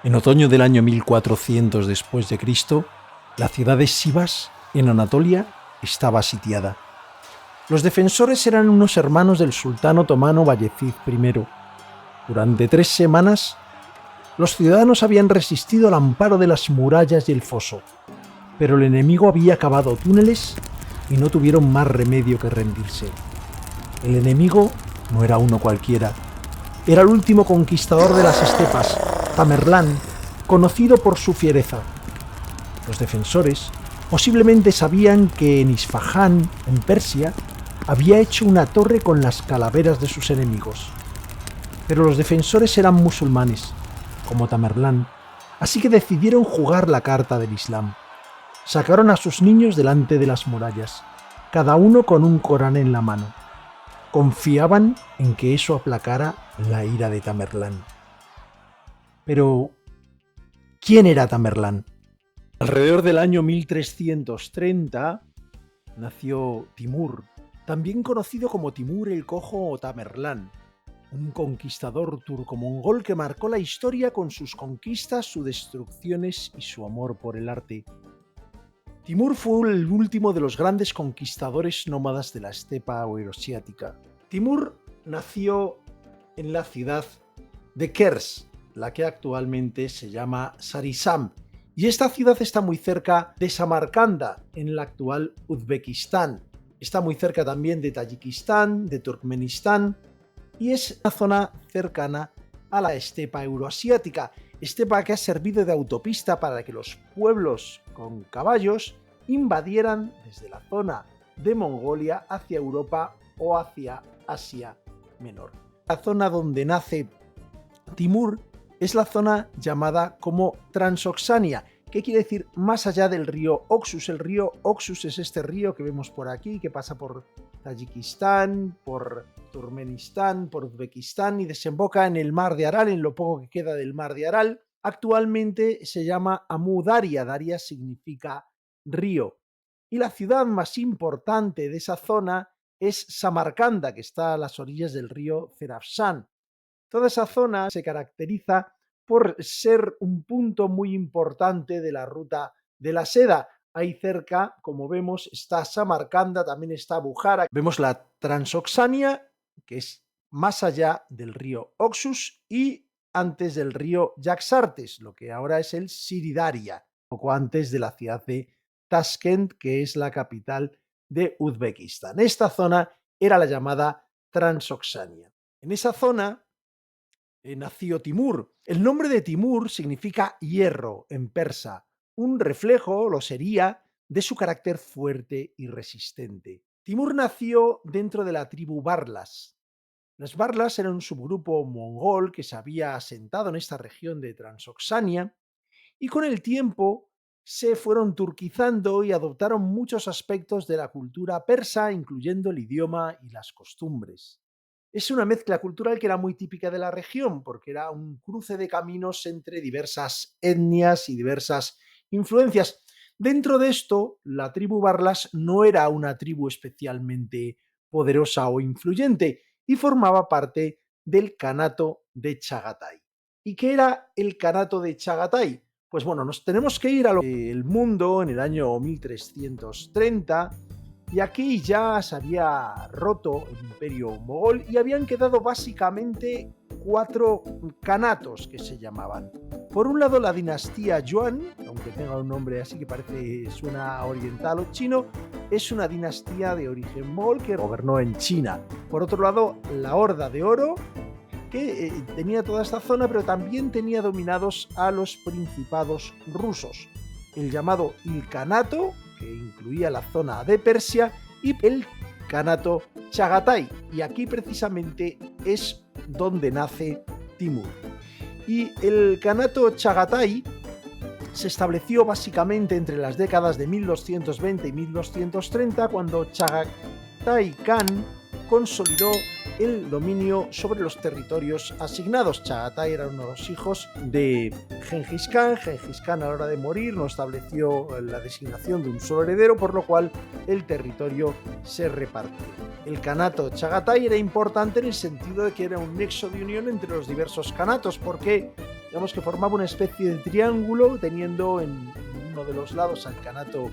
En otoño del año 1400 después de Cristo, la ciudad de Sivas, en Anatolia, estaba sitiada. Los defensores eran unos hermanos del sultán otomano Bayezid I. Durante 3 semanas, los ciudadanos habían resistido al amparo de las murallas y el foso, pero el enemigo había cavado túneles y no tuvieron más remedio que rendirse. El enemigo no era uno cualquiera, era el último conquistador de las estepas, Tamerlán, conocido por su fiereza. Los defensores posiblemente sabían que en Isfahán, en Persia, había hecho una torre con las calaveras de sus enemigos. Pero los defensores eran musulmanes, como Tamerlán, así que decidieron jugar la carta del Islam. Sacaron a sus niños delante de las murallas, cada uno con un Corán en la mano. Confiaban en que eso aplacara la ira de Tamerlán. Pero, ¿quién era Tamerlán? Alrededor del año 1330 nació Timur, también conocido como Timur el Cojo o Tamerlán, un conquistador turco-mongol que marcó la historia con sus conquistas, sus destrucciones y su amor por el arte. Timur fue el último de los grandes conquistadores nómadas de la estepa euroasiática. Timur nació en la ciudad de Kers, la que actualmente se llama Sarisam, y esta ciudad está muy cerca de Samarcanda, en el actual Uzbekistán. Está muy cerca también de Tayikistán, de Turkmenistán, y es una zona cercana a la estepa euroasiática, estepa que ha servido de autopista para que los pueblos con caballos invadieran desde la zona de Mongolia hacia Europa o hacia Asia Menor. La zona donde nace Timur es la zona llamada como Transoxania, que quiere decir más allá del río Oxus. El río Oxus es este río que vemos por aquí, que pasa por Tayikistán, por Turkmenistán, por Uzbekistán y desemboca en el mar de Aral, en lo poco que queda del mar de Aral. Actualmente se llama Amu Daria, Daria significa río. Y la ciudad más importante de esa zona es Samarcanda, que está a las orillas del río Zerafshan. Toda esa zona se caracteriza por ser un punto muy importante de la ruta de la seda. Ahí cerca, como vemos, está Samarcanda, también está Bukhara. Vemos la Transoxania, que es más allá del río Oxus y antes del río Yaxartes, lo que ahora es el Siridaria, poco antes de la ciudad de Tashkent, que es la capital de Uzbekistán. Esta zona era la llamada Transoxania. En esa zona nació Timur. El nombre de Timur significa hierro en persa, un reflejo, lo sería, de su carácter fuerte y resistente. Timur nació dentro de la tribu Barlas. Las Barlas eran un subgrupo mongol que se había asentado en esta región de Transoxania y con el tiempo se fueron turquizando y adoptaron muchos aspectos de la cultura persa, incluyendo el idioma y las costumbres. Es una mezcla cultural que era muy típica de la región, porque era un cruce de caminos entre diversas etnias y diversas influencias. Dentro de esto, la tribu Barlas no era una tribu especialmente poderosa o influyente y formaba parte del Kanato de Chagatai. ¿Y qué era el Kanato de Chagatai? Pues bueno, nos tenemos que ir al mundo en el año 1330, y aquí ya se había roto el imperio mogol y habían quedado básicamente 4 kanatos que se llamaban. Por un lado la dinastía Yuan, aunque tenga un nombre así que suena oriental o chino, es una dinastía de origen mogol que gobernó en China. Por otro lado, la Horda de Oro, que tenía toda esta zona, pero también tenía dominados a los principados rusos. El llamado Ilkhanato, que incluía la zona de Persia, y el Kanato Chagatai. Y aquí precisamente es donde nace Timur. Y el Kanato Chagatai se estableció básicamente entre las décadas de 1220 y 1230, cuando Chagatai Khan consolidó el dominio sobre los territorios asignados. Chagatai era uno de los hijos de Gengis Khan. Gengis Khan, a la hora de morir, no estableció la designación de un solo heredero, por lo cual el territorio se repartió. El Kanato Chagatai era importante en el sentido de que era un nexo de unión entre los diversos kanatos, porque Digamos que formaba una especie de triángulo, teniendo en uno de los lados al Kanato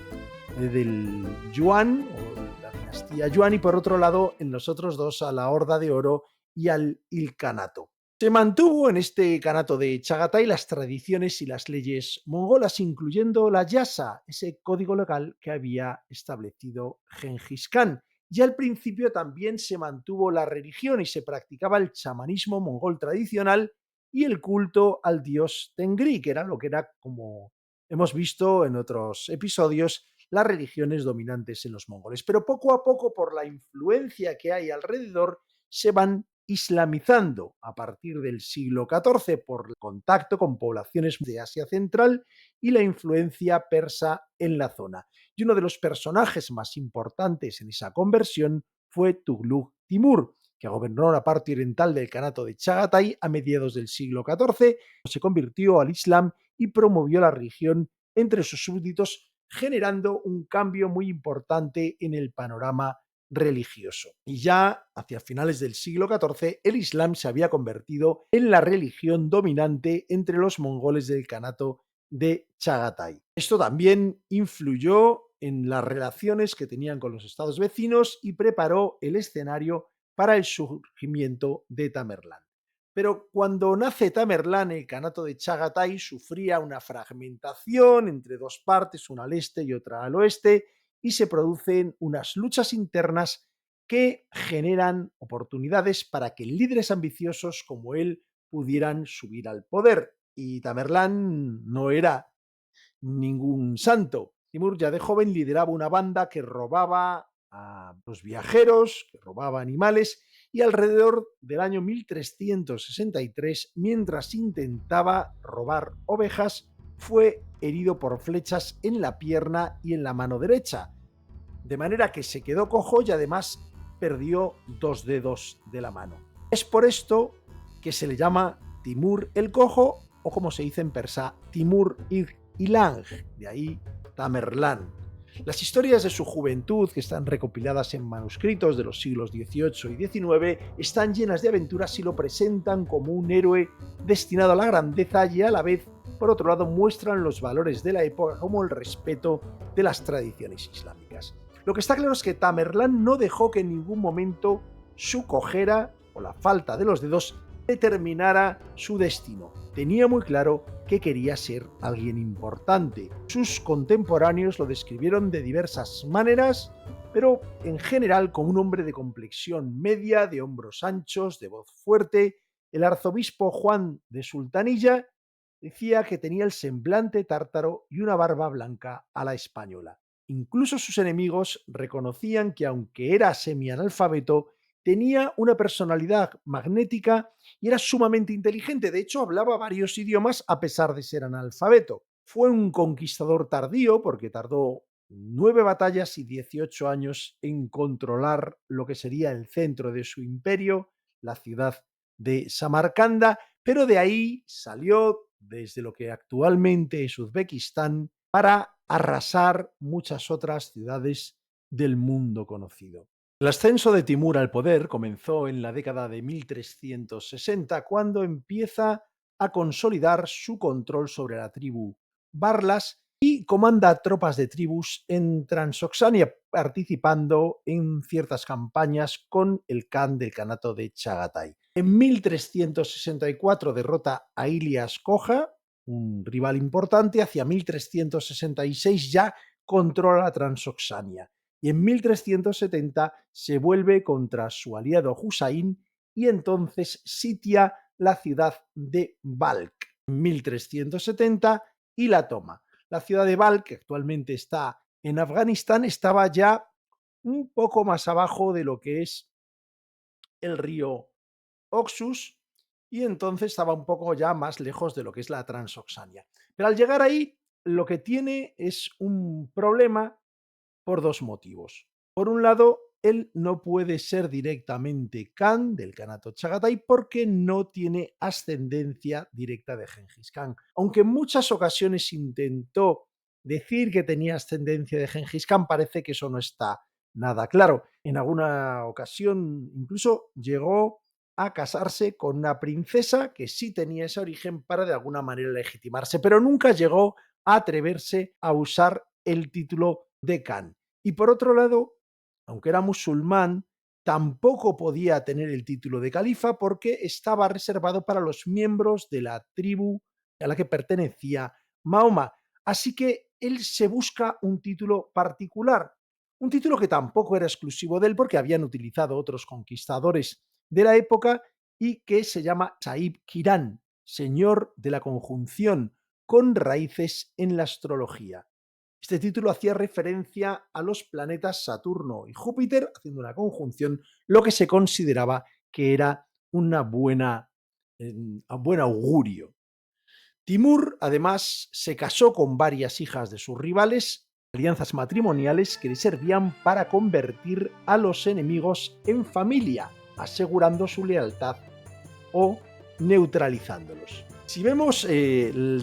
del Yuan, o la dinastía Yuan, y por otro lado, en los otros dos, a la Horda de Oro y al Ilkanato. Se mantuvo en este Kanato de Chagatai las tradiciones y las leyes mongolas, incluyendo la Yasa, ese código legal que había establecido Genghis Khan. Y al principio también se mantuvo la religión y se practicaba el chamanismo mongol tradicional y el culto al dios Tengri, que era lo que era, como hemos visto en otros episodios, las religiones dominantes en los mongoles. Pero poco a poco, por la influencia que hay alrededor, se van islamizando a partir del siglo XIV por el contacto con poblaciones de Asia Central y la influencia persa en la zona. Y uno de los personajes más importantes en esa conversión fue Tughluq Timur, que gobernó la parte oriental del Kanato de Chagatai a mediados del siglo XIV, se convirtió al Islam y promovió la religión entre sus súbditos, generando un cambio muy importante en el panorama religioso. Y ya hacia finales del siglo XIV, el Islam se había convertido en la religión dominante entre los mongoles del Kanato de Chagatai. Esto también influyó en las relaciones que tenían con los estados vecinos y preparó el escenario para el surgimiento de Tamerlán. Pero cuando nace Tamerlán, el Kanato de Chagatai sufría una fragmentación entre dos partes, una al este y otra al oeste, y se producen unas luchas internas que generan oportunidades para que líderes ambiciosos como él pudieran subir al poder. Y Tamerlán no era ningún santo. Timur ya de joven lideraba una banda que robaba a los viajeros, que robaba animales, y alrededor del año 1363, mientras intentaba robar ovejas, fue herido por flechas en la pierna y en la mano derecha, de manera que se quedó cojo y además perdió dos dedos de la mano. Es por esto que se le llama Timur el Cojo, o como se dice en persa, Timur Ilang, de ahí Tamerlán. Las historias de su juventud, que están recopiladas en manuscritos de los siglos XVIII y XIX, están llenas de aventuras y lo presentan como un héroe destinado a la grandeza, y a la vez, por otro lado, muestran los valores de la época, como el respeto de las tradiciones islámicas. Lo que está claro es que Tamerlán no dejó que en ningún momento su cojera o la falta de los dedos determinara su destino. Tenía muy claro que quería ser alguien importante. Sus contemporáneos lo describieron de diversas maneras, pero en general como un hombre de complexión media, de hombros anchos, de voz fuerte. El arzobispo Juan de Sultanilla decía que tenía el semblante tártaro y una barba blanca a la española. Incluso sus enemigos reconocían que, aunque era semianalfabeto, tenía una personalidad magnética y era sumamente inteligente. De hecho, hablaba varios idiomas a pesar de ser analfabeto. Fue un conquistador tardío porque tardó 9 batallas y 18 años en controlar lo que sería el centro de su imperio, la ciudad de Samarcanda, pero de ahí salió desde lo que actualmente es Uzbekistán para arrasar muchas otras ciudades del mundo conocido. El ascenso de Timur al poder comenzó en la década de 1360, cuando empieza a consolidar su control sobre la tribu Barlas y comanda tropas de tribus en Transoxania, participando en ciertas campañas con el Khan del Kanato de Chagatai. En 1364 derrota a Ilias Koja, un rival importante. Hacia 1366 ya controla la Transoxania, y en 1370 se vuelve contra su aliado Husayn y entonces sitia la ciudad de Balkh en 1370 y la toma. La ciudad de Balkh, que actualmente está en Afganistán, estaba ya un poco más abajo de lo que es el río Oxus, y entonces estaba un poco ya más lejos de lo que es la Transoxania. Pero al llegar ahí, lo que tiene es un problema por dos motivos. Por un lado, él no puede ser directamente Khan del Kanato Chagatai porque no tiene ascendencia directa de Genghis Khan. Aunque en muchas ocasiones intentó decir que tenía ascendencia de Genghis Khan, parece que eso no está nada claro. En alguna ocasión incluso llegó a casarse con una princesa que sí tenía ese origen para de alguna manera legitimarse, pero nunca llegó a atreverse a usar el título de Khan. Y por otro lado, aunque era musulmán, tampoco podía tener el título de califa porque estaba reservado para los miembros de la tribu a la que pertenecía Mahoma. Así que él se busca un título particular, un título que tampoco era exclusivo de él porque habían utilizado otros conquistadores de la época y que se llama Sahib Kiran, señor de la conjunción, con raíces en la astrología. Este título hacía referencia a los planetas Saturno y Júpiter haciendo una conjunción, lo que se consideraba que era una buen augurio. Timur, además, se casó con varias hijas de sus rivales, alianzas matrimoniales que le servían para convertir a los enemigos en familia, asegurando su lealtad o neutralizándolos. Si vemos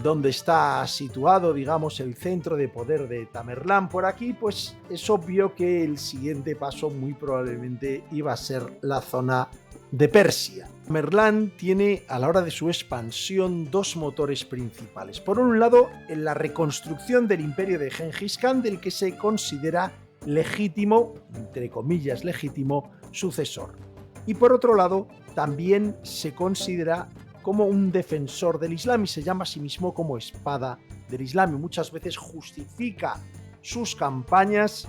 dónde está situado, digamos, el centro de poder de Tamerlán por aquí, pues es obvio que el siguiente paso muy probablemente iba a ser la zona de Persia. Tamerlán tiene a la hora de su expansión dos motores principales. Por un lado, en la reconstrucción del imperio de Gengis Khan, del que se considera legítimo, entre comillas legítimo, sucesor. Y por otro lado, también se considera como un defensor del Islam y se llama a sí mismo como espada del Islam y muchas veces justifica sus campañas,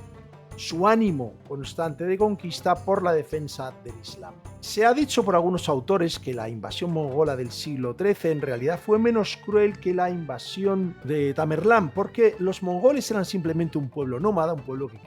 su ánimo constante de conquista por la defensa del Islam. Se ha dicho por algunos autores que la invasión mongola del siglo XIII en realidad fue menos cruel que la invasión de Tamerlán, porque los mongoles eran simplemente un pueblo nómada, un pueblo que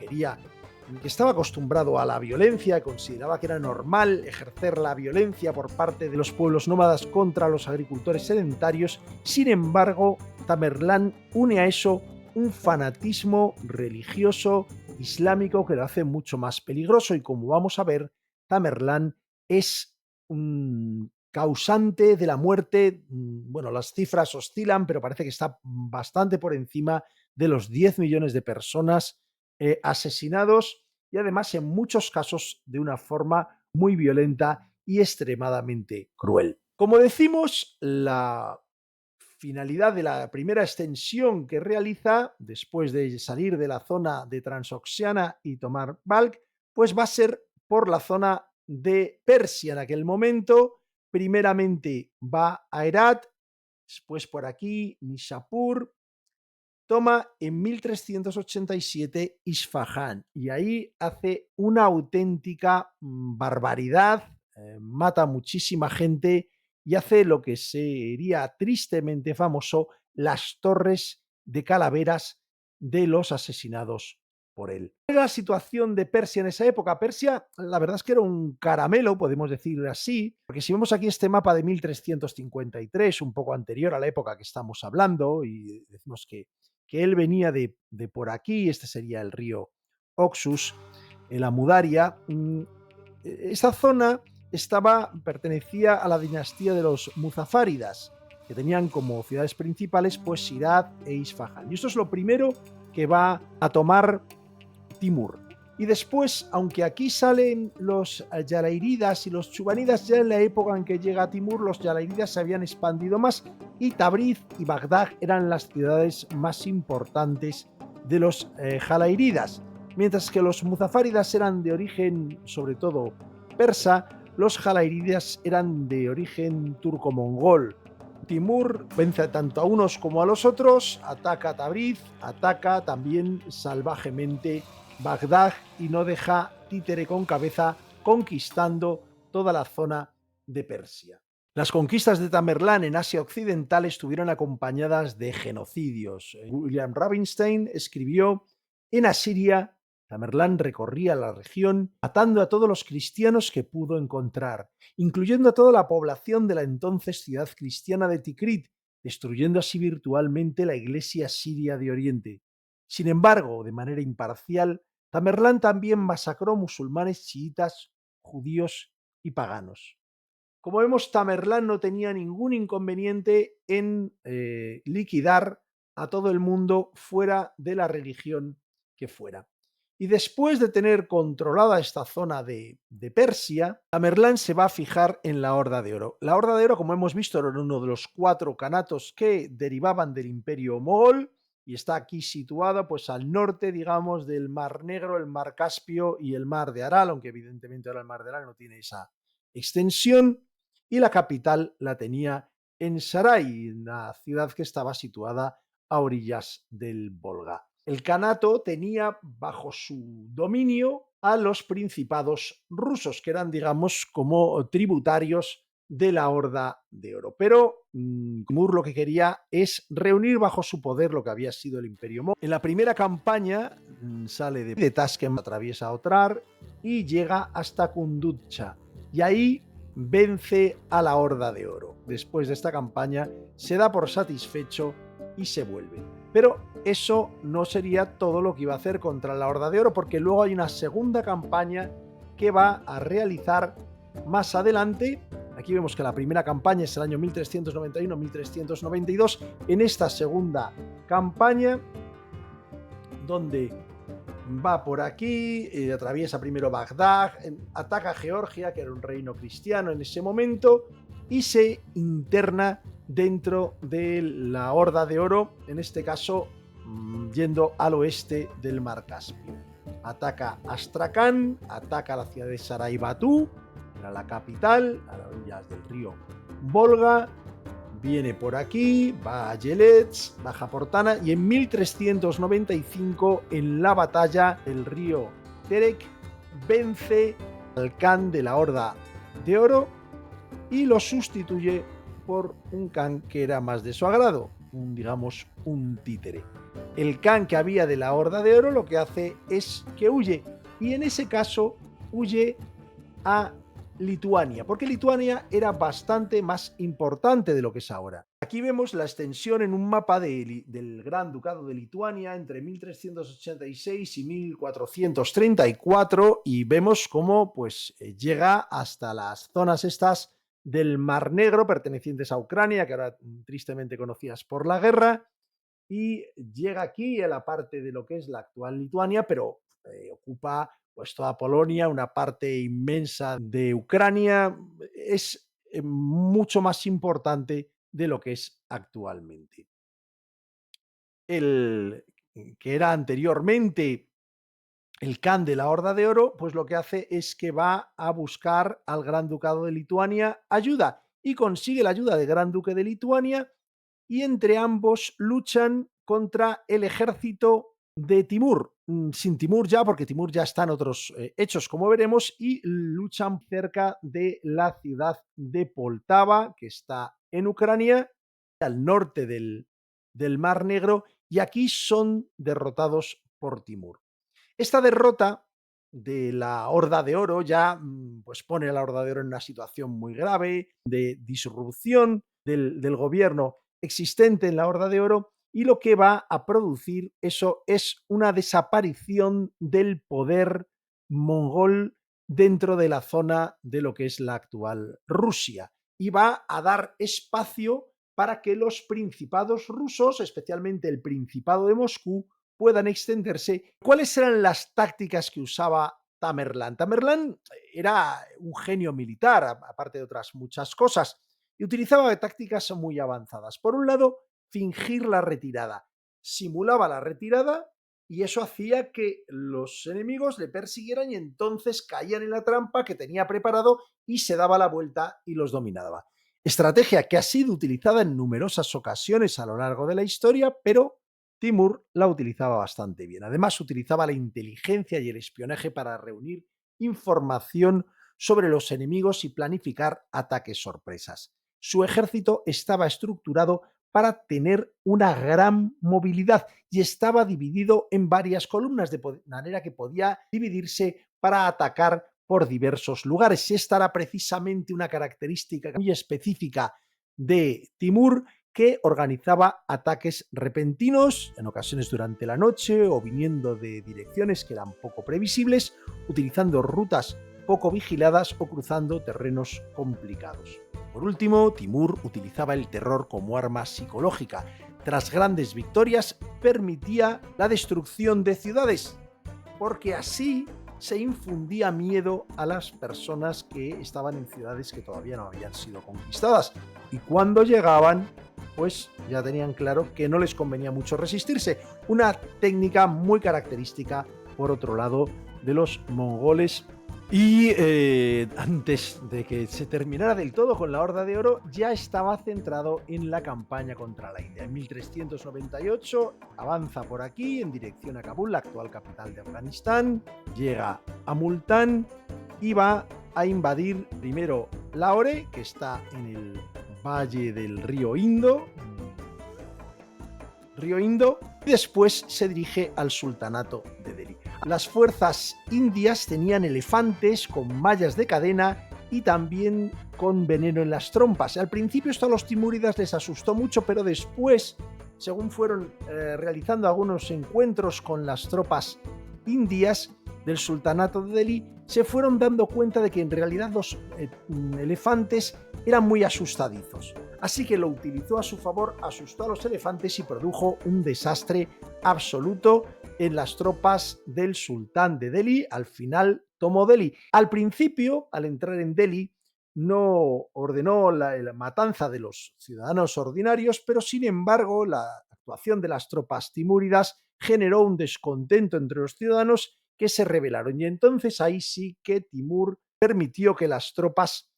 estaba acostumbrado a la violencia, consideraba que era normal ejercer la violencia por parte de los pueblos nómadas contra los agricultores sedentarios. Sin embargo, Tamerlán une a eso un fanatismo religioso islámico que lo hace mucho más peligroso y, como vamos a ver, Tamerlán es un causante de la muerte. Bueno, las cifras oscilan, pero parece que está bastante por encima de los 10 millones de personas asesinados y además en muchos casos de una forma muy violenta y extremadamente cruel. Como decimos, la finalidad de la primera extensión que realiza después de salir de la zona de Transoxiana y tomar Balkh, pues va a ser por la zona de Persia en aquel momento. Primeramente va a Herat, después por aquí Nishapur, toma en 1387 Isfahán y ahí hace una auténtica barbaridad, mata muchísima gente y hace lo que sería tristemente famoso, las torres de calaveras de los asesinados por él. ¿Cuál era la situación de Persia en esa época? Persia, la verdad es que era un caramelo, podemos decir así, porque si vemos aquí este mapa de 1353, un poco anterior a la época que estamos hablando, y decimos que él venía de por aquí, este sería el río Oxus, en la Mudaria. Esa zona pertenecía a la dinastía de los Muzafáridas, que tenían como ciudades principales pues Sirat e Isfahán. Y esto es lo primero que va a tomar Timur. Y después, aunque aquí salen los Yalairidas y los Chubanidas, ya en la época en que llega Timur, los Yalairidas se habían expandido más y Tabriz y Bagdad eran las ciudades más importantes de los Jalairidas. Mientras que los Muzafáridas eran de origen, sobre todo, persa, los Jalairidas eran de origen turco-mongol. Timur vence tanto a unos como a los otros, ataca a Tabriz, ataca también salvajemente Bagdad y no deja títere con cabeza, conquistando toda la zona de Persia. Las conquistas de Tamerlán en Asia Occidental estuvieron acompañadas de genocidios. William Rubinstein escribió: en Asiria, Tamerlán recorría la región matando a todos los cristianos que pudo encontrar, incluyendo a toda la población de la entonces ciudad cristiana de Tikrit, destruyendo así virtualmente la iglesia siria de Oriente. Sin embargo, de manera imparcial, Tamerlán también masacró musulmanes, chiitas, judíos y paganos. Como vemos, Tamerlán no tenía ningún inconveniente en liquidar a todo el mundo fuera de la religión que fuera. Y después de tener controlada esta zona de Persia, Tamerlán se va a fijar en la Horda de Oro. La Horda de Oro, como hemos visto, era uno de los 4 kanatos que derivaban del Imperio Mogol y está aquí situada pues al norte, digamos, del Mar Negro, el Mar Caspio y el Mar de Aral, aunque evidentemente ahora el Mar de Aral no tiene esa extensión, y la capital la tenía en Sarai, una ciudad que estaba situada a orillas del Volga. El Kanato tenía bajo su dominio a los principados rusos, que eran, digamos, como tributarios de la Horda de Oro. Pero Timur lo que quería es reunir bajo su poder lo que había sido el Imperio Mogol. En la primera campaña sale de Tashkent, atraviesa Otrar y llega hasta Kunduzcha. Y ahí vence a la Horda de Oro. Después de esta campaña se da por satisfecho y se vuelve. Pero eso no sería todo lo que iba a hacer contra la Horda de Oro, porque luego hay una segunda campaña que va a realizar más adelante. Aquí vemos que la primera campaña es el año 1391-1392. En esta segunda campaña, donde va por aquí, atraviesa primero Bagdad, ataca a Georgia, que era un reino cristiano en ese momento, y se interna dentro de la Horda de Oro, en este caso yendo al oeste del Mar Caspio. Ataca Astrakán, ataca la ciudad de Sarai-Batú, era la capital, a las orillas del río Volga, viene por aquí, va a Yelets, baja por Tana, y en 1395, en la batalla del río Terek, vence al Khan de la Horda de Oro y lo sustituye por un Khan que era más de su agrado, digamos un títere. El Khan que había de la Horda de Oro lo que hace es que huye, y en ese caso huye a Lituania, porque Lituania era bastante más importante de lo que es ahora. Aquí vemos la extensión en un mapa del Gran Ducado de Lituania entre 1386 y 1434 y vemos cómo pues llega hasta las zonas estas del Mar Negro pertenecientes a Ucrania, que ahora tristemente conocidas por la guerra, y llega aquí a la parte de lo que es la actual Lituania, pero ocupa pues toda Polonia, una parte inmensa de Ucrania, es mucho más importante de lo que es actualmente. El que era anteriormente el Khan de la Horda de Oro, pues lo que hace es que va a buscar al Gran Ducado de Lituania ayuda y consigue la ayuda del Gran Duque de Lituania y entre ambos luchan contra el ejército de Timur, sin Timur ya, porque Timur ya está en otros hechos, como veremos, y luchan cerca de la ciudad de Poltava, que está en Ucrania, al norte del Mar Negro, y aquí son derrotados por Timur. Esta derrota de la Horda de Oro ya pues pone a la Horda de Oro en una situación muy grave de disrupción del gobierno existente en la Horda de Oro, y lo que va a producir eso es una desaparición del poder mongol dentro de la zona de lo que es la actual Rusia, y va a dar espacio para que los principados rusos, especialmente el Principado de Moscú, puedan extenderse. ¿Cuáles eran las tácticas que usaba Tamerlán? Tamerlán era un genio militar, aparte de otras muchas cosas, y utilizaba tácticas muy avanzadas. Por un lado, fingir la retirada. Simulaba la retirada y eso hacía que los enemigos le persiguieran y entonces caían en la trampa que tenía preparado y se daba la vuelta y los dominaba. Estrategia que ha sido utilizada en numerosas ocasiones a lo largo de la historia, pero Timur la utilizaba bastante bien. Además, utilizaba la inteligencia y el espionaje para reunir información sobre los enemigos y planificar ataques sorpresas. Su ejército estaba estructurado para tener una gran movilidad y estaba dividido en varias columnas, de manera que podía dividirse para atacar por diversos lugares. Esta era precisamente una característica muy específica de Timur, que organizaba ataques repentinos, en ocasiones durante la noche o viniendo de direcciones que eran poco previsibles, utilizando rutas poco vigiladas o cruzando terrenos complicados. Por último, Timur utilizaba el terror como arma psicológica. Tras grandes victorias, permitía la destrucción de ciudades, porque así se infundía miedo a las personas que estaban en ciudades que todavía no habían sido conquistadas. Y cuando llegaban, pues ya tenían claro que no les convenía mucho resistirse. Una técnica muy característica, por otro lado, de los mongoles. Y antes de que se terminara del todo con la Horda de Oro, ya estaba centrado en la campaña contra la India. En 1398 avanza por aquí en dirección a Kabul, la actual capital de Afganistán, llega a Multán y va a invadir primero Lahore, que está en el valle del río Indo, y después se dirige al sultanato de Delhi. Las fuerzas indias tenían elefantes con mallas de cadena y también con veneno en las trompas. Al principio esto a los timúridas les asustó mucho, pero después, según fueron realizando algunos encuentros con las tropas indias del sultanato de Delhi, se fueron dando cuenta de que en realidad los elefantes eran muy asustadizos. Así que lo utilizó a su favor, asustó a los elefantes y produjo un desastre absoluto en las tropas del sultán de Delhi. Al final tomó Delhi. Al principio, al entrar en Delhi, no ordenó la matanza de los ciudadanos ordinarios, pero sin embargo la actuación de las tropas timúridas generó un descontento entre los ciudadanos que se rebelaron. Y entonces ahí sí que Timur permitió que las tropas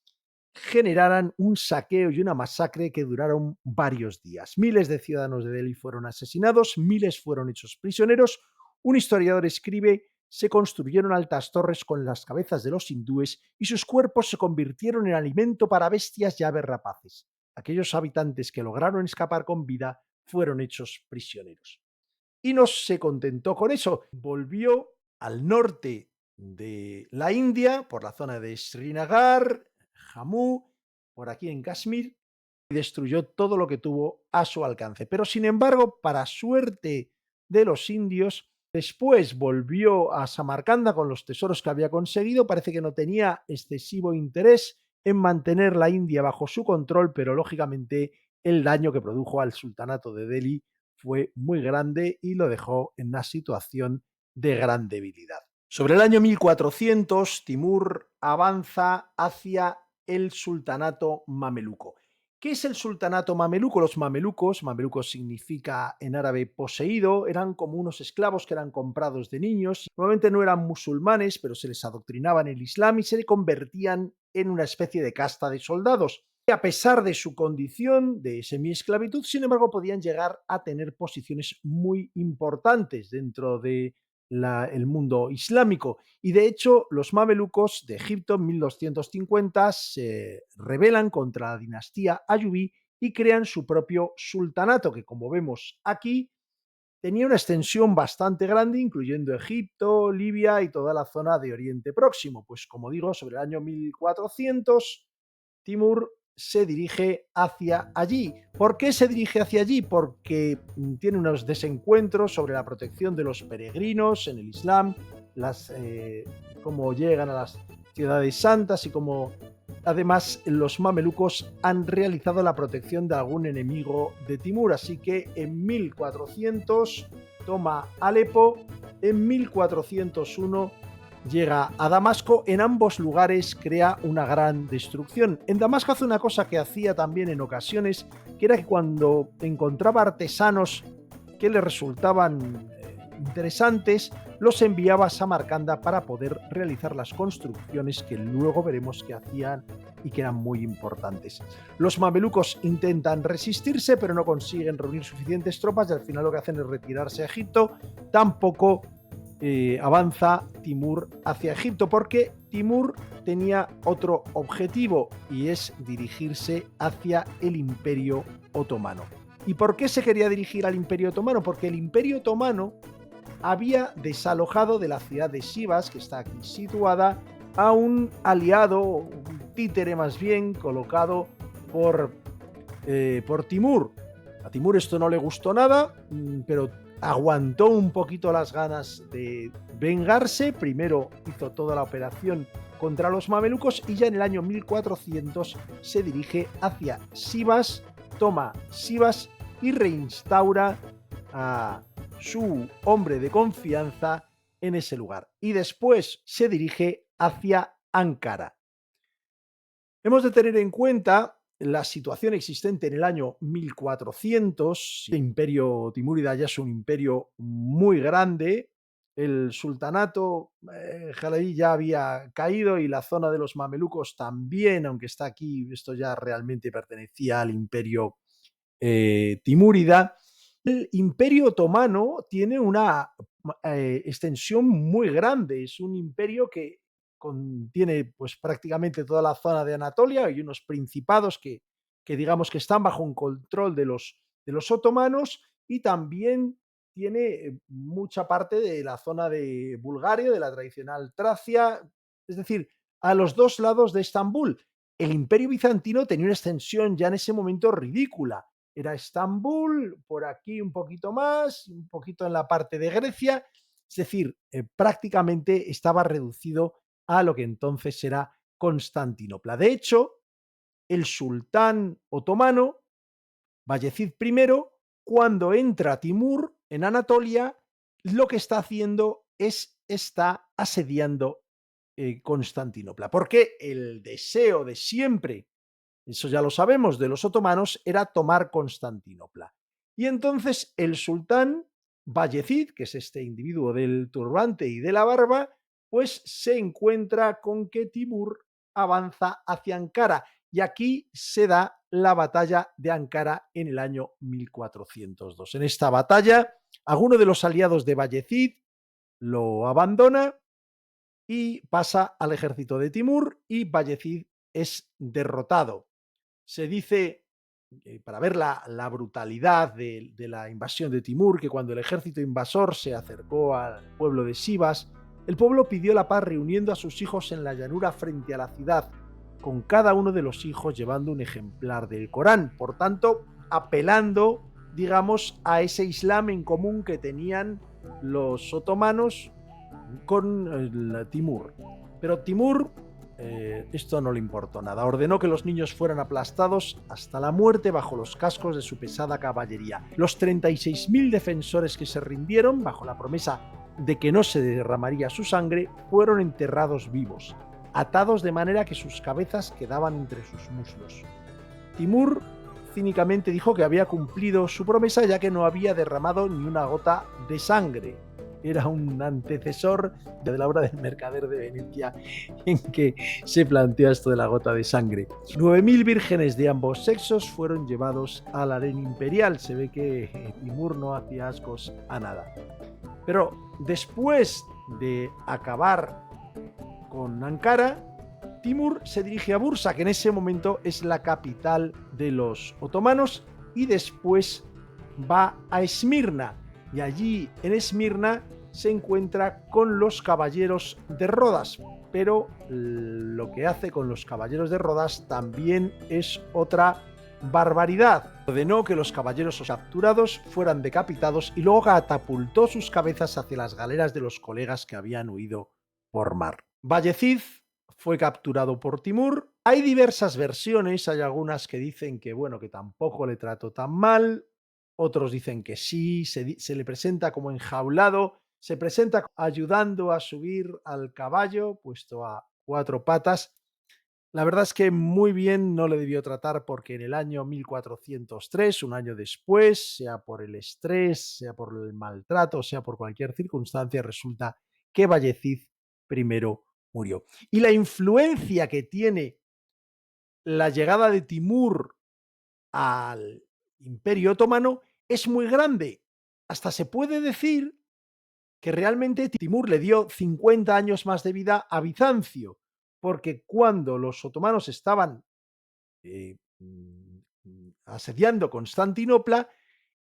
generaran un saqueo y una masacre que duraron varios días. Miles de ciudadanos de Delhi fueron asesinados, miles fueron hechos prisioneros. Un historiador escribe: se construyeron altas torres con las cabezas de los hindúes y sus cuerpos se convirtieron en alimento para bestias y aves rapaces. Aquellos habitantes que lograron escapar con vida fueron hechos prisioneros. Y no se contentó con eso, volvió al norte de la India, por la zona de Srinagar, Jammu, por aquí en Kashmir, y destruyó todo lo que tuvo a su alcance. Pero sin embargo, para suerte de los indios, después volvió a Samarcanda con los tesoros que había conseguido. Parece que no tenía excesivo interés en mantener la India bajo su control, pero lógicamente el daño que produjo al sultanato de Delhi fue muy grande y lo dejó en una situación de gran debilidad. Sobre el año 1400, Timur avanza hacia el sultanato mameluco. ¿Qué es el sultanato mameluco? Los mamelucos significa en árabe poseído, eran como unos esclavos que eran comprados de niños. Normalmente no eran musulmanes, pero se les adoctrinaba en el Islam y se convertían en una especie de casta de soldados. Y a pesar de su condición de semiesclavitud, sin embargo, podían llegar a tener posiciones muy importantes dentro de el mundo islámico. Y de hecho, los mamelucos de Egipto en 1250 se rebelan contra la dinastía ayubí y crean su propio sultanato, que como vemos aquí, tenía una extensión bastante grande, incluyendo Egipto, Libia y toda la zona de Oriente Próximo. Pues como digo, sobre el año 1400, Timur se dirige hacia allí. ¿Por qué se dirige hacia allí? Porque tiene unos desencuentros sobre la protección de los peregrinos en el Islam, cómo llegan a las ciudades santas y cómo además los mamelucos han realizado la protección de algún enemigo de Timur. Así que en 1400 toma Alepo, en 1401 llega a Damasco. En ambos lugares crea una gran destrucción. En Damasco hace una cosa que hacía también en ocasiones, que era que cuando encontraba artesanos que le resultaban interesantes, los enviaba a Samarcanda para poder realizar las construcciones que luego veremos que hacían y que eran muy importantes. Los mamelucos intentan resistirse, pero no consiguen reunir suficientes tropas y al final lo que hacen es retirarse a Egipto. Tampoco avanza Timur hacia Egipto, porque Timur tenía otro objetivo y es dirigirse hacia el Imperio Otomano. ¿Y por qué se quería dirigir al Imperio Otomano? Porque el Imperio Otomano había desalojado de la ciudad de Sivas, que está aquí situada, a un aliado, un títere más bien, colocado por Timur. A Timur esto no le gustó nada, pero aguantó un poquito las ganas de vengarse. Primero hizo toda la operación contra los mamelucos y ya en el año 1400 se dirige hacia Sivas, toma Sivas y reinstaura a su hombre de confianza, en ese lugar y después se dirige hacia Ankara. Hemos de tener en cuenta la situación existente en el año 1400. El imperio timúrida ya es un imperio muy grande. El sultanato jaladí ya había caído y la zona de los mamelucos también, aunque está aquí, esto ya realmente pertenecía al imperio timúrida. El imperio otomano tiene una extensión muy grande, es un imperio que contiene pues prácticamente toda la zona de Anatolia y unos principados que digamos que están bajo un control de los otomanos, y también tiene mucha parte de la zona de Bulgaria, de la tradicional Tracia, es decir, a los dos lados de Estambul. El imperio bizantino tenía una extensión ya en ese momento ridícula. Era Estambul, por aquí un poquito más, un poquito en la parte de Grecia, es decir, prácticamente estaba reducido a lo que entonces era Constantinopla. De hecho, el sultán otomano, Bayezid I, cuando entra Timur en Anatolia, lo que está haciendo está asediando Constantinopla, porque el deseo de siempre, eso ya lo sabemos, de los otomanos era tomar Constantinopla. Y entonces el sultán Bayezid, que es este individuo del turbante y de la barba, pues se encuentra con que Timur avanza hacia Ankara, y aquí se da la batalla de Ankara en el año 1402. En esta batalla, alguno de los aliados de Bayezid lo abandona y pasa al ejército de Timur, y Bayezid es derrotado. Se dice, para ver la brutalidad de la invasión de Timur, que cuando el ejército invasor se acercó al pueblo de Sivas, el pueblo pidió la paz reuniendo a sus hijos en la llanura frente a la ciudad, con cada uno de los hijos llevando un ejemplar del Corán, por tanto, apelando, digamos, a ese Islam en común que tenían los otomanos con Timur. Pero Timur esto no le importó nada. Ordenó que los niños fueran aplastados hasta la muerte bajo los cascos de su pesada caballería. Los 36.000 defensores que se rindieron, bajo la promesa de que no se derramaría su sangre, fueron enterrados vivos, atados de manera que sus cabezas quedaban entre sus muslos. Timur cínicamente dijo que había cumplido su promesa, ya que no había derramado ni una gota de sangre. Era un antecesor de la obra del Mercader de Venecia, en que se plantea esto de la gota de sangre. 9.000 vírgenes de ambos sexos fueron llevados al harén imperial. Se ve que Timur no hacía ascos a nada. Pero después de acabar con Ankara, Timur se dirige a Bursa, que en ese momento es la capital de los otomanos, y después va a Esmirna, y allí en Esmirna se encuentra con los caballeros de Rodas. Pero lo que hace con los caballeros de Rodas también es otra barbaridad. Ordenó que los caballeros capturados fueran decapitados y luego catapultó sus cabezas hacia las galeras de los colegas que habían huido por mar. Bayezid fue capturado por Timur. Hay diversas versiones, hay algunas que dicen que bueno, que tampoco le trató tan mal, otros dicen que sí, se le presenta como enjaulado, se presenta ayudando a subir al caballo puesto a 4 patas. La verdad es que muy bien no le debió tratar, porque en el año 1403, un año después, sea por el estrés, sea por el maltrato, sea por cualquier circunstancia, resulta que Bayezid primero murió. Y la influencia que tiene la llegada de Timur al Imperio Otomano es muy grande. Hasta se puede decir que realmente Timur le dio 50 años más de vida a Bizancio, porque cuando los otomanos estaban asediando Constantinopla,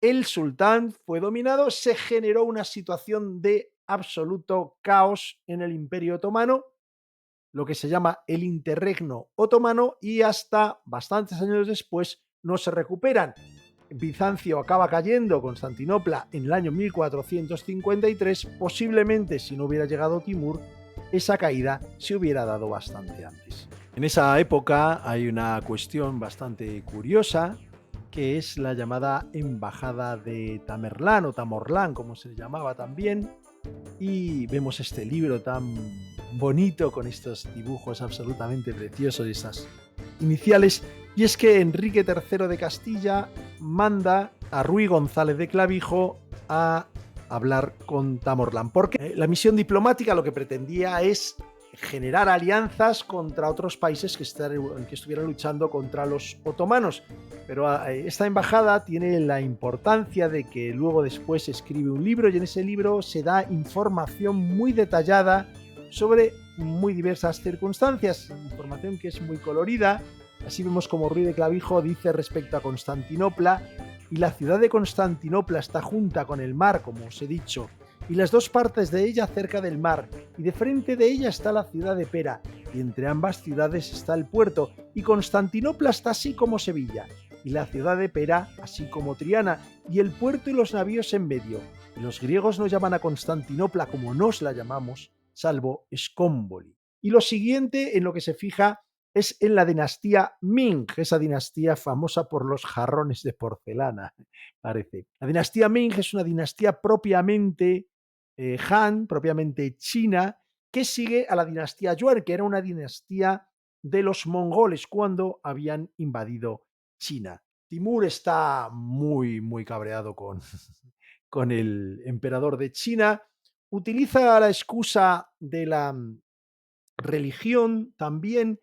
el sultán fue dominado, se generó una situación de absoluto caos en el Imperio Otomano, lo que se llama el interregno otomano, y hasta bastantes años después no se recuperan. Bizancio acaba cayendo, Constantinopla, en el año 1453, posiblemente si no hubiera llegado Timur, esa caída se hubiera dado bastante antes. En esa época hay una cuestión bastante curiosa, que es la llamada Embajada de Tamerlán o Tamorlán, como se llamaba también, y vemos este libro tan bonito con estos dibujos absolutamente preciosos, estas iniciales, y es que Enrique III de Castilla manda a Ruy González de Clavijo a hablar con Tamorlán, porque la misión diplomática lo que pretendía es generar alianzas contra otros países que estuvieran luchando contra los otomanos. Pero esta embajada tiene la importancia de que luego después escribe un libro y en ese libro se da información muy detallada sobre muy diversas circunstancias, información que es muy colorida. Así vemos como Ruy de Clavijo dice respecto a Constantinopla: y la ciudad de Constantinopla está junta con el mar, como os he dicho, y las dos partes de ella cerca del mar, y de frente de ella está la ciudad de Pera, y entre ambas ciudades está el puerto, y Constantinopla está así como Sevilla, y la ciudad de Pera así como Triana, y el puerto y los navíos en medio. Y los griegos no llaman a Constantinopla como nos la llamamos, salvo Scómboli. Y lo siguiente en lo que se fija es en la dinastía Ming, esa dinastía famosa por los jarrones de porcelana, parece. La dinastía Ming es una dinastía propiamente Han, propiamente china, que sigue a la dinastía Yuan, que era una dinastía de los mongoles cuando habían invadido China. Timur está muy cabreado con el emperador de China. Utiliza la excusa de la religión también,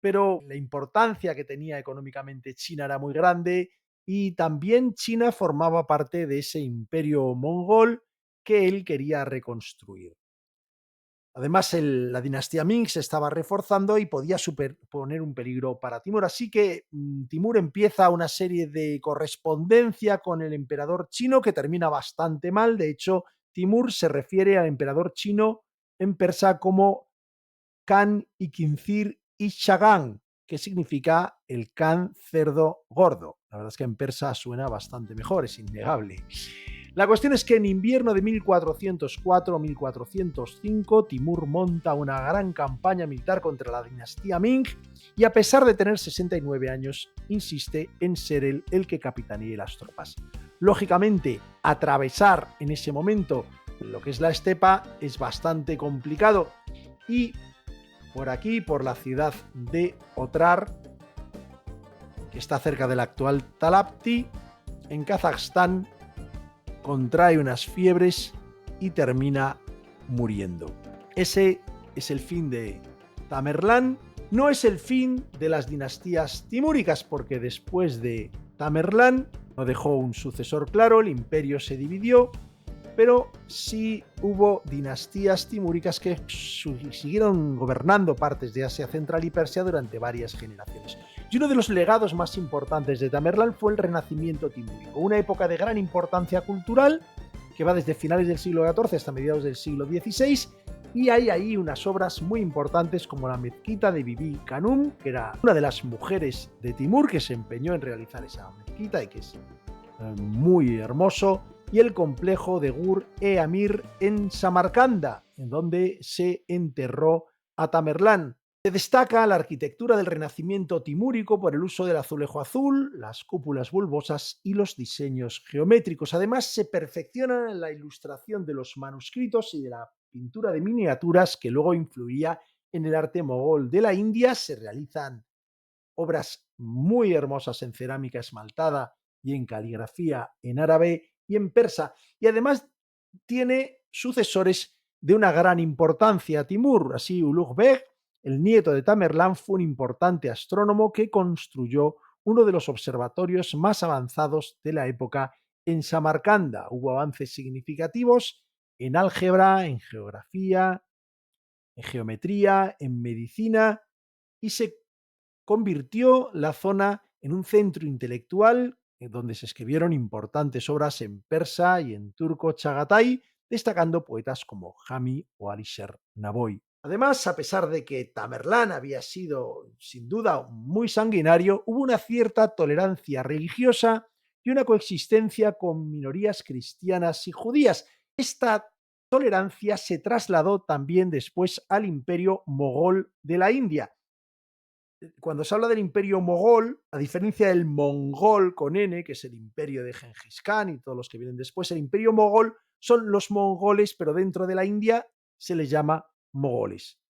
pero la importancia que tenía económicamente China era muy grande y también China formaba parte de ese imperio mongol que él quería reconstruir. Además, la dinastía Ming se estaba reforzando y podía superponer un peligro para Timur. Así que Timur empieza una serie de correspondencia con el emperador chino que termina bastante mal. De hecho, Timur se refiere al emperador chino en persa como Khan y Kincir y Shagan, que significa el Khan cerdo gordo. La verdad es que en persa suena bastante mejor, es innegable. La cuestión es que en invierno de 1404-1405 Timur monta una gran campaña militar contra la dinastía Ming y a pesar de tener 69 años insiste en ser él el que capitanee las tropas. Lógicamente, atravesar en ese momento lo que es la estepa es bastante complicado y por aquí, por la ciudad de Otrar, que está cerca del actual Talapti, en Kazajstán, contrae unas fiebres y termina muriendo. Ese es el fin de Tamerlán. No es el fin de las dinastías timúricas, porque después de Tamerlán no dejó un sucesor claro, el imperio se dividió, pero sí hubo dinastías timúricas que siguieron gobernando partes de Asia Central y Persia durante varias generaciones. Y uno de los legados más importantes de Tamerlán fue el Renacimiento timúrico, una época de gran importancia cultural que va desde finales del siglo XIV hasta mediados del siglo XVI, y hay ahí unas obras muy importantes como la mezquita de Bibi Khanum, que era una de las mujeres de Timur que se empeñó en realizar esa mezquita y que es muy hermoso, y el complejo de Gur-e-Amir en Samarcanda, en donde se enterró a Tamerlán. Se destaca la arquitectura del Renacimiento timúrico por el uso del azulejo azul, las cúpulas bulbosas y los diseños geométricos. Además, se perfecciona la ilustración de los manuscritos y de la pintura de miniaturas que luego influiría en el arte mogol de la India. Se realizan obras muy hermosas en cerámica esmaltada y en caligrafía en árabe y en persa. Y además tiene sucesores de una gran importancia. Timur, así Ulugh Beg, el nieto de Tamerlán, fue un importante astrónomo que construyó uno de los observatorios más avanzados de la época en Samarcanda. Hubo avances significativos en álgebra, en geografía, en geometría, en medicina, y se convirtió la zona en un centro intelectual donde se escribieron importantes obras en persa y en turco Chagatai, destacando poetas como Jami o Alisher Naboy. Además, a pesar de que Tamerlán había sido sin duda muy sanguinario, hubo una cierta tolerancia religiosa y una coexistencia con minorías cristianas y judías. Esta tolerancia se trasladó también después al imperio mogol de la India. cuando se habla del imperio mogol, a diferencia del mongol con N, que es el imperio de Gengis Khan y todos los que vienen después, el imperio mogol son los mongoles, pero dentro de la India se les llama mogoles.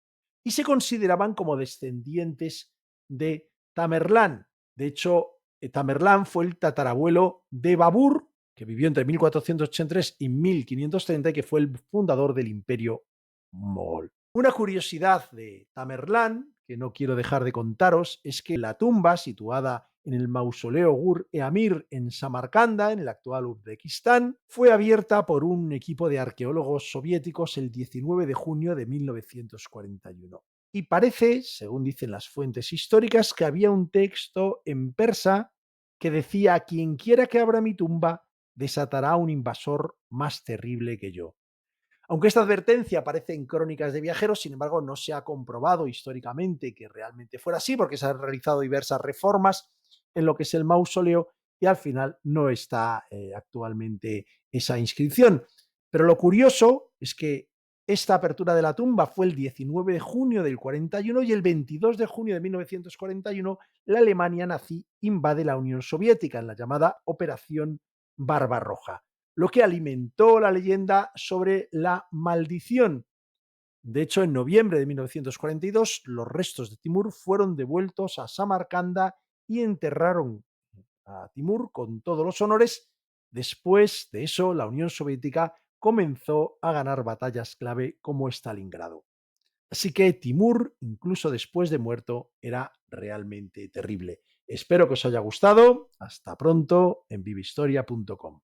Y se consideraban como descendientes de Tamerlán. De hecho, Tamerlán fue el tatarabuelo de Babur, que vivió entre 1483 y 1530 y que fue el fundador del imperio mogol. Una curiosidad de Tamerlán, que no quiero dejar de contaros, es que la tumba, situada en el mausoleo Gur-e Amir en Samarcanda, en el actual Uzbekistán, fue abierta por un equipo de arqueólogos soviéticos el 19 de junio de 1941. Y parece, según dicen las fuentes históricas, que había un texto en persa que decía: quien quiera que abra mi tumba desatará un invasor más terrible que yo. Aunque esta advertencia aparece en crónicas de viajeros, sin embargo, no se ha comprobado históricamente que realmente fuera así, porque se han realizado diversas reformas en lo que es el mausoleo y al final no está actualmente esa inscripción. Pero lo curioso es que esta apertura de la tumba fue el 19 de junio del 41 y el 22 de junio de 1941 la Alemania nazi invade la Unión Soviética en la llamada Operación Barbarroja, lo que alimentó la leyenda sobre la maldición. De hecho, en noviembre de 1942, los restos de Timur fueron devueltos a Samarcanda y enterraron a Timur con todos los honores. Después de eso, la Unión Soviética comenzó a ganar batallas clave como Stalingrado. Así que Timur, incluso después de muerto, era realmente terrible. Espero que os haya gustado. Hasta pronto en vivehistoria.com.